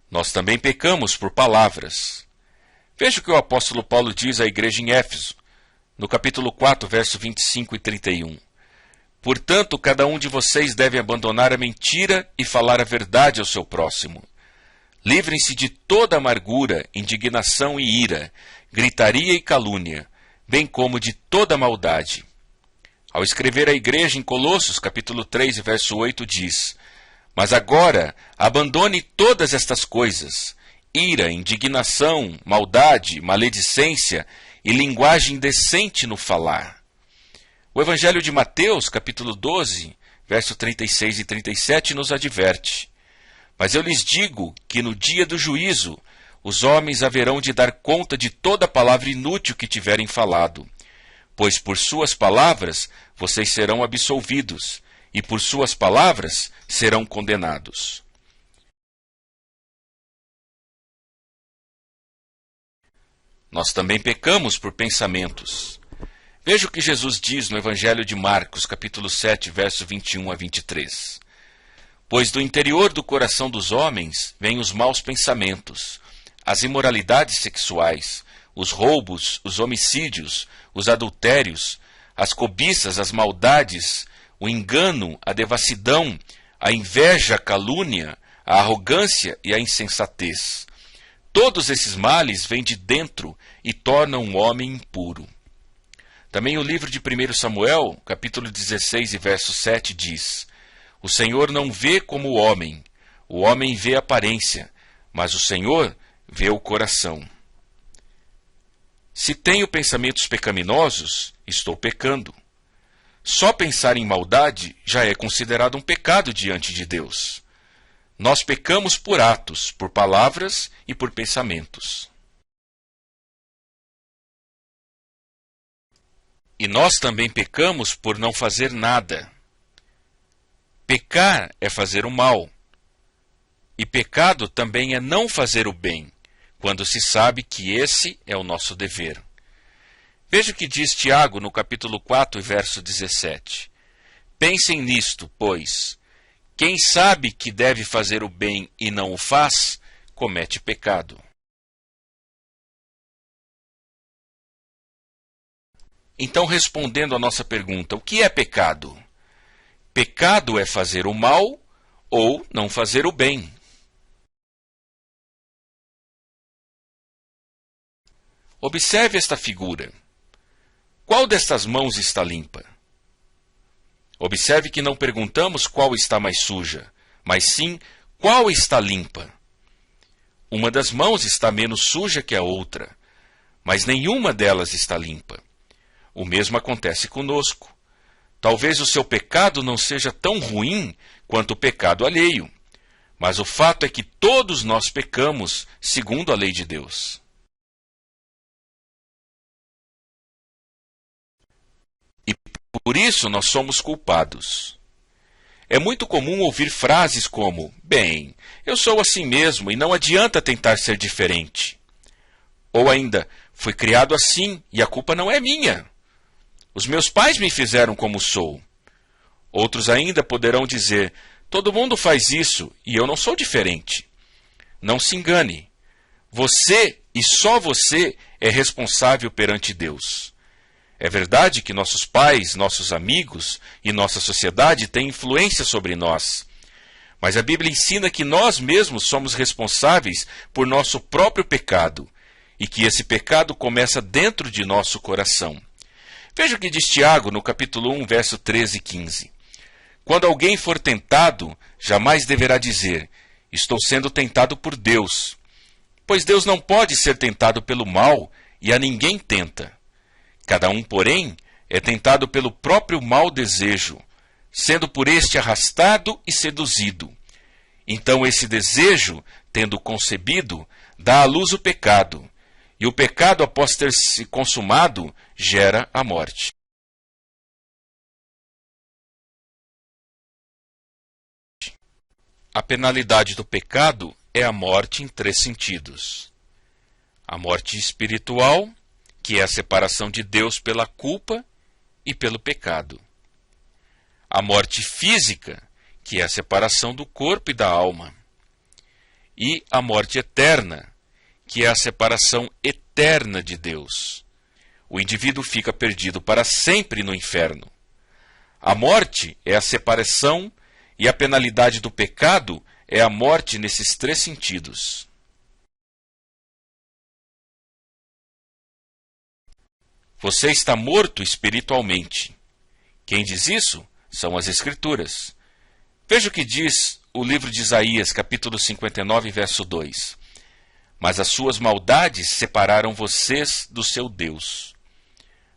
Nós também pecamos por palavras. Veja o que o apóstolo Paulo diz à igreja em Éfeso, no capítulo 4, verso 25 e 31. Portanto, cada um de vocês deve abandonar a mentira e falar a verdade ao seu próximo. Livrem-se de toda amargura, indignação e ira, gritaria e calúnia, bem como de toda maldade. Ao escrever à igreja em Colossos, capítulo 3, verso 8, diz: Mas agora abandone todas estas coisas: ira, indignação, maldade, maledicência e linguagem indecente no falar. O Evangelho de Mateus, capítulo 12, verso 36 e 37, nos adverte: Mas eu lhes digo que no dia do juízo os homens haverão de dar conta de toda palavra inútil que tiverem falado, pois por suas palavras vocês serão absolvidos, e por suas palavras serão condenados. Nós também pecamos por pensamentos. Veja o que Jesus diz no Evangelho de Marcos, capítulo 7, verso 21 a 23. Pois do interior do coração dos homens vêm os maus pensamentos, as imoralidades sexuais, os roubos, os homicídios, os adultérios, as cobiças, as maldades, o engano, a devassidão, a inveja, a calúnia, a arrogância e a insensatez. Todos esses males vêm de dentro e tornam um homem impuro. Também o livro de 1 Samuel, capítulo 16 e verso 7 diz: O Senhor não vê como o homem vê a aparência, mas o Senhor vê o coração. Se tenho pensamentos pecaminosos, estou pecando. Só pensar em maldade já é considerado um pecado diante de Deus. Nós pecamos por atos, por palavras e por pensamentos. E nós também pecamos por não fazer nada. Pecar é fazer o mal. E pecado também é não fazer o bem, quando se sabe que esse é o nosso dever. Veja o que diz Tiago no capítulo 4, verso 17. Pensem nisto, pois: quem sabe que deve fazer o bem e não o faz, comete pecado. Então, respondendo à nossa pergunta, o que é pecado? Pecado é fazer o mal ou não fazer o bem. Observe esta figura. Qual destas mãos está limpa? Observe que não perguntamos qual está mais suja, mas sim qual está limpa. Uma das mãos está menos suja que a outra, mas nenhuma delas está limpa. O mesmo acontece conosco. Talvez o seu pecado não seja tão ruim quanto o pecado alheio, mas o fato é que todos nós pecamos segundo a lei de Deus. E por isso nós somos culpados. É muito comum ouvir frases como: bem, eu sou assim mesmo e não adianta tentar ser diferente. Ou ainda: fui criado assim e a culpa não é minha. Os meus pais me fizeram como sou. Outros ainda poderão dizer: todo mundo faz isso e eu não sou diferente. Não se engane. Você e só você é responsável perante Deus. É verdade que nossos pais, nossos amigos e nossa sociedade têm influência sobre nós. Mas a Bíblia ensina que nós mesmos somos responsáveis por nosso próprio pecado e que esse pecado começa dentro de nosso coração. Veja o que diz Tiago no capítulo 1, verso 13 e 15. Quando alguém for tentado, jamais deverá dizer: estou sendo tentado por Deus. Pois Deus não pode ser tentado pelo mal e a ninguém tenta. Cada um, porém, é tentado pelo próprio mau desejo, sendo por este arrastado e seduzido. Então esse desejo, tendo concebido, dá à luz o pecado, e o pecado, após ter se consumado, gera a morte. A penalidade do pecado é a morte em 3 sentidos. A morte espiritual, que é a separação de Deus pela culpa e pelo pecado. A morte física, que é a separação do corpo e da alma. e a morte eterna, que é a separação eterna de Deus. O indivíduo fica perdido para sempre no inferno. A morte é a separação e a penalidade do pecado é a morte nesses três sentidos. Você está morto espiritualmente. Quem diz isso são as Escrituras. Veja o que diz o livro de Isaías, capítulo 59, verso 2. Mas as suas maldades separaram vocês do seu Deus.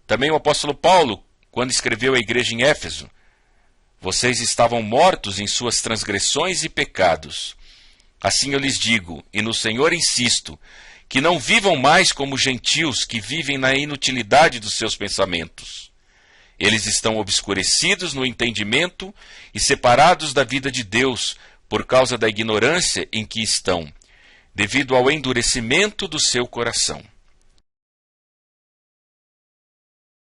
Também o apóstolo Paulo, quando escreveu à igreja em Éfeso, vocês estavam mortos em suas transgressões e pecados. Assim eu lhes digo, e no Senhor insisto, que não vivam mais como gentios que vivem na inutilidade dos seus pensamentos. Eles estão obscurecidos no entendimento e separados da vida de Deus por causa da ignorância em que estão, devido ao endurecimento do seu coração.